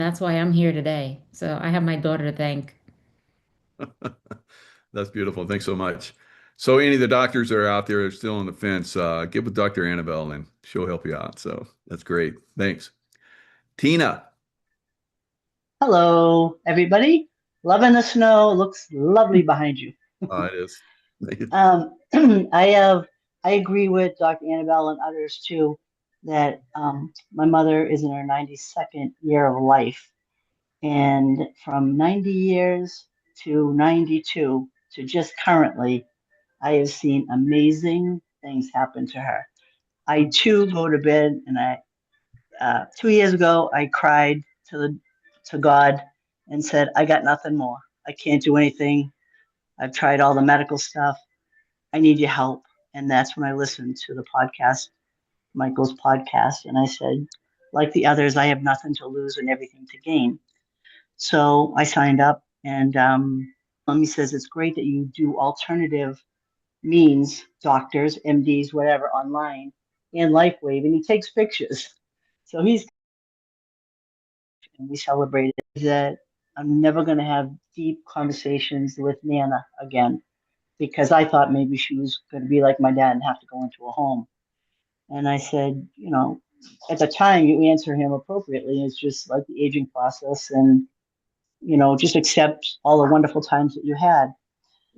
That's why I'm here today. So I have my daughter to thank. That's beautiful. Thanks so much. So any of the doctors that are out there that are still on the fence, get with Dr. Annabelle and she'll help you out. So that's great. Thanks. Tina. Hello, everybody. Loving the snow. Looks lovely behind you. It is. Um, I have, I agree with Dr. Annabelle and others too that my mother is in her 92nd year of life. And from 90 years to 92 to just currently, I have seen amazing things happen to her. I too go to bed and 2 years ago, I cried to to God and said, I got nothing more. I can't do anything. I've tried all the medical stuff. I need your help. And that's when I listened to the podcast, Michael's podcast. And I said, like the others, I have nothing to lose and everything to gain. So I signed up, and he says it's great that you do alternative means, doctors, MDs, whatever, online and LifeWave, and he takes pictures. So he's and we celebrated that I'm never going to have deep conversations with Nana again because I thought maybe she was going to be like my dad and have to go into a home. And I said, at the time you answer him appropriately. It's just like the aging process and, just accept all the wonderful times that you had.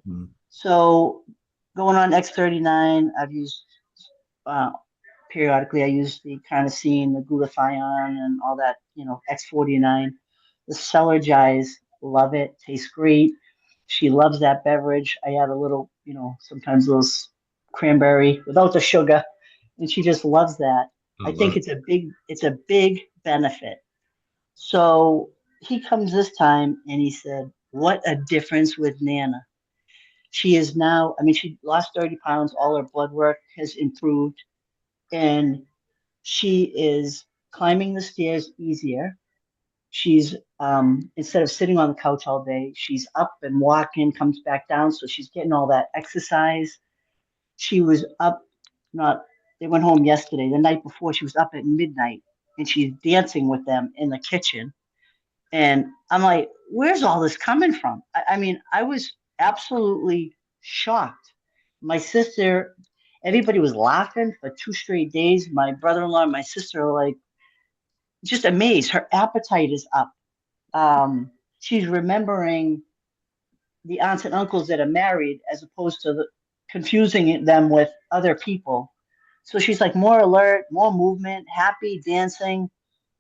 Mhm. So going on X39, I've used uh, periodically. I use the carnosine, the glutathione, and all that. X49. The Celergize, love it. Tastes great. She loves that beverage. I add a little, sometimes a little cranberry without the sugar, and she just loves that. I I love think it. it's a big benefit. So he comes this time and he said, "What a difference with Nana. She is now. I mean, she lost 30 pounds. All her blood work has improved, and she is climbing the stairs easier. She's instead of sitting on the couch all day, she's up and walking, comes back down, so she's getting all that exercise. She was up, not they went home yesterday. The night before, she was up at midnight and she's dancing with them in the kitchen. And I'm like, where's all this coming from? I mean, I was absolutely shocked. My sister, everybody was laughing for 2 straight days. My brother-in-law and my sister are like just amazed. Her appetite is up. She's remembering the aunts and uncles that are married as opposed to confusing them with other people. So she's like more alert, more movement, happy, dancing.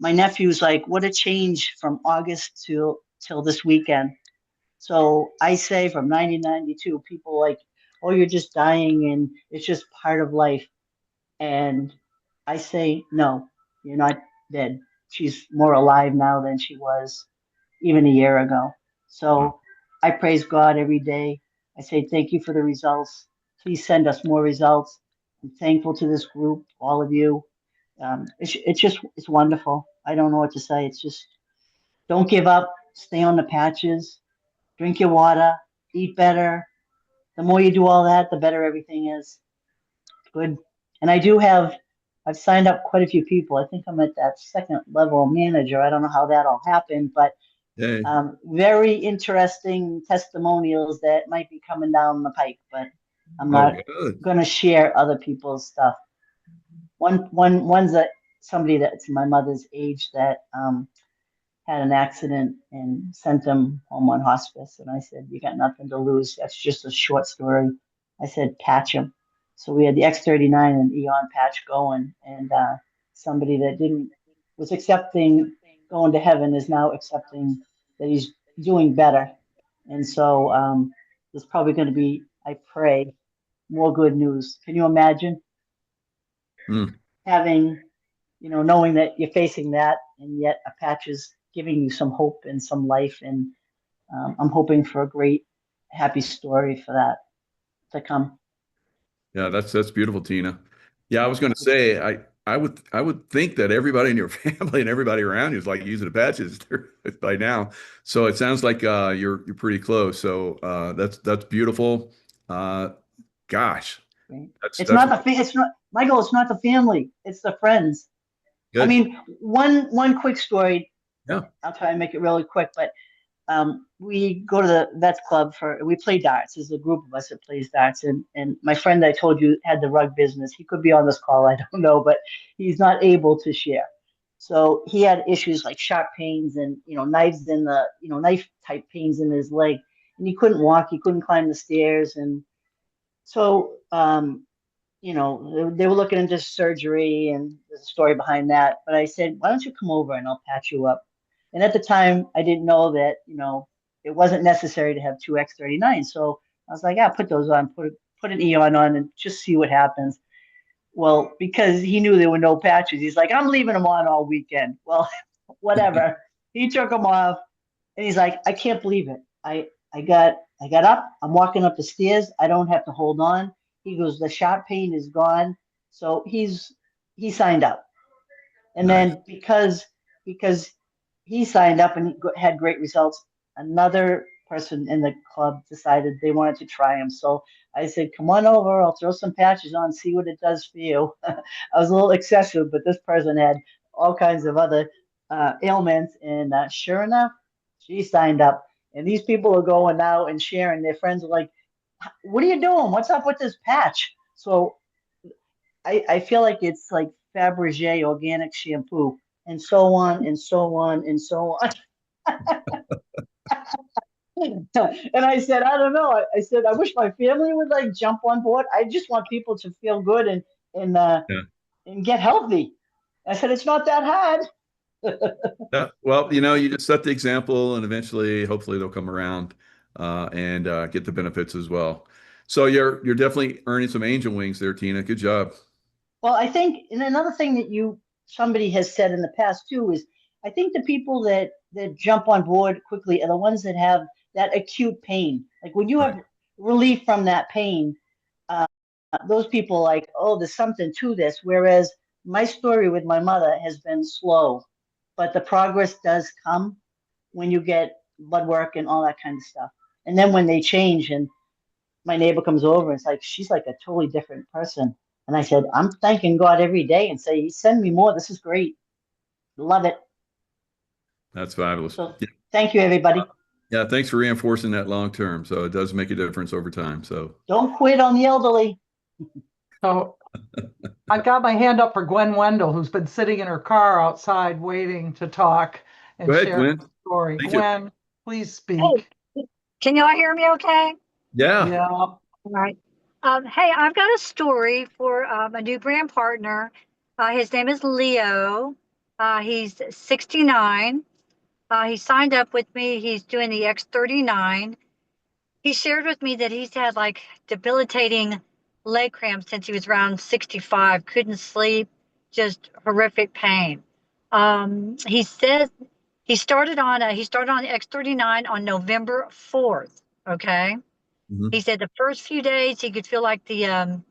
My nephew's like, what a change from August till this weekend. So I say from 1992, people like, oh, you're just dying and it's just part of life. And I say, no, you're not dead. She's more alive now than she was even a year ago. So I praise God every day. I say, thank you for the results. Please send us more results. I'm thankful to this group, all of you. It's wonderful. I don't know what to say. It's just, don't give up. Stay on the patches. Drink your water. Eat better. The more you do all that, the better everything is. Good. And I've signed up quite a few people. I think I'm at that second level manager. I don't know how that all happened, but Yay. very interesting testimonials that might be coming down the pike, but I'm Oh, not good. going to share other people's stuff. One's somebody that's my mother's age that had an accident and sent him home on hospice. And I said, you got nothing to lose. That's just a short story. I said, patch him. So we had the X39 and Eon patch going, and somebody that didn't was accepting going to heaven is now accepting that he's doing better. And so there's probably going to be, I pray, more good news. Can you imagine Mm. having, knowing that you're facing that, and yet a patch is giving you some hope and some life, and I'm hoping for a great, happy story for that to come. Yeah, that's beautiful, Tina. Yeah, I was going to Thank you. say I would think that everybody in your family and everybody around you is like using the patches by now. So it sounds like you're pretty close. So that's beautiful. Uh, gosh, Right? that's It's that's not it's not Michael. It's not the family. It's the friends. I good. mean, one quick story. Yeah. I'll try and make it really quick, but we go to the vets club we play darts. There's a group of us that plays darts, and my friend I told you had the rug business. He could be on this call, I don't know, but he's not able to share. So he had issues like sharp pains and knives in the knife type pains in his leg, and he couldn't walk. He couldn't climb the stairs, and so they were looking into surgery, and there's a story behind that. But I said, why don't you come over and I'll patch you up? And at the time, I didn't know that, it wasn't necessary to have two X39. So I was like, yeah, put those on, put an Eon on and just see what happens. Well, because he knew there were no patches, he's like, I'm leaving them on all weekend. Well, whatever. He took them off and he's like, I can't believe it. I got up, I'm walking up the stairs, I don't have to hold on. He goes, the sharp pain is gone. So he signed up. And Nice. then because he signed up and had great results, another person in the club decided they wanted to try him. So I said, come on over, I'll throw some patches on, see what it does for you. I was a little excessive, but this person had all kinds of other ailments. And sure enough, she signed up. And these people are going now and sharing. Their friends are like, what are you doing? What's up with this patch? So I feel like it's like Fabergé organic shampoo and so on and so on and so on. And I said, I don't know. I said, I wish my family would like jump on board. I just want people to feel good and get healthy. I said, it's not that hard. Yeah. Well, you just set the example, and eventually, hopefully, they'll come around and get the benefits as well. So you're definitely earning some angel wings there, Tina. Good job. Well, I think, and another thing that somebody has said in the past too is, I think the people that jump on board quickly are the ones that have that acute pain. Like when you have Right. relief from that pain, uh, those people like, oh, there's something to this. Whereas my story with my mother has been slow, but the progress does come when you get blood work and all that kind of stuff. And then when they change, and my neighbor comes over, and it's like she's like a totally different person. And I said, I'm thanking God every day and say, send me more. This is great. Love it. That's fabulous. So Yeah. thank you, everybody. Yeah. Thanks for reinforcing that long term. So it does make a difference over time. So Don't quit on the elderly. So I've got my hand up for Gwen Wendell, who's been sitting in her car outside waiting to talk and go ahead, share Gwen. her story. Thank you. Gwen, please speak. Hey, can y'all hear me okay? Yeah. Yeah. All right. Hey, I've got a story for a new brand partner. His name is Leo. He's 69. He signed up with me. He's doing the X39. He shared with me that he's had like debilitating leg cramps since he was around 65, couldn't sleep, just horrific pain. He says he started on X39 on November 4th. Okay. Mhm. He said the first few days he could feel like the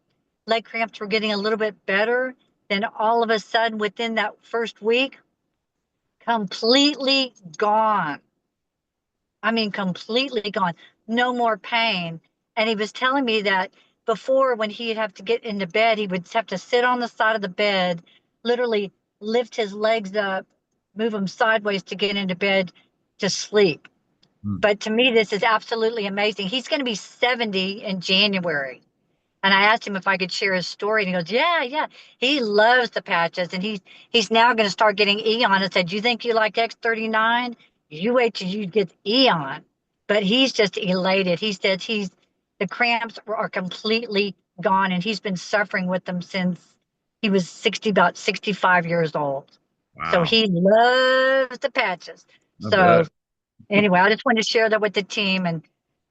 leg cramps were getting a little bit better. Then all of a sudden, within that first week, completely gone. I mean, completely gone. No more pain. And he was telling me that before, when he'd have to get into bed, he would have to sit on the side of the bed, literally lift his legs up, move them sideways to get into bed to sleep. Hmm. But to me, this is absolutely amazing. He's going to be 70 in January. And I asked him if I could share his story. And he goes, yeah, yeah. He loves the patches. And he's now going to start getting Eon. I said, you think you like X39? You wait till you get Eon. But he's just elated. He said the cramps are completely gone. And he's been suffering with them since he was about 65 years old. So Wow. he loves the patches. I So bet. anyway, I just wanted to share that with the team, and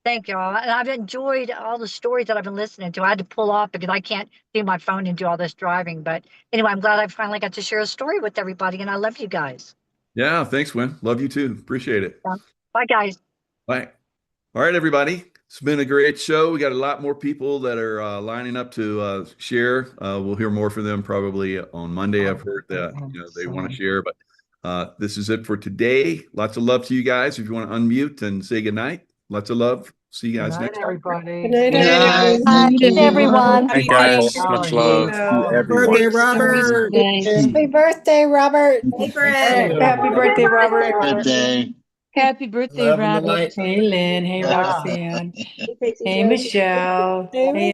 thank y'all. And I've enjoyed all the stories that I've been listening to. I had to pull off because I can't do my phone and do all this driving. But anyway, I'm glad I finally got to share a story with everybody, and I love you guys. Yeah. Thanks, Gwen. Love you too. Appreciate it. Bye, guys. Bye. All right, everybody. It's been a great show. We got a lot more people that are lining up to share. We'll hear more from them probably on Monday. I've heard that they want to share, but this is it for today. Lots of love to you guys. If you want to unmute and say goodnight, lots of love See you Good guys night, next time. everybody. Good night, Good night, everyone. Hey guys, Oh, much love. Birthday, Robert. Happy birthday, Robert. Hey, Fred. Happy birthday, Robert. Birthday. Happy birthday, Love and Robert. light. Hey, Lynn. Hey, Yeah. Roxanne. Hey, Michelle. Hey, Hey,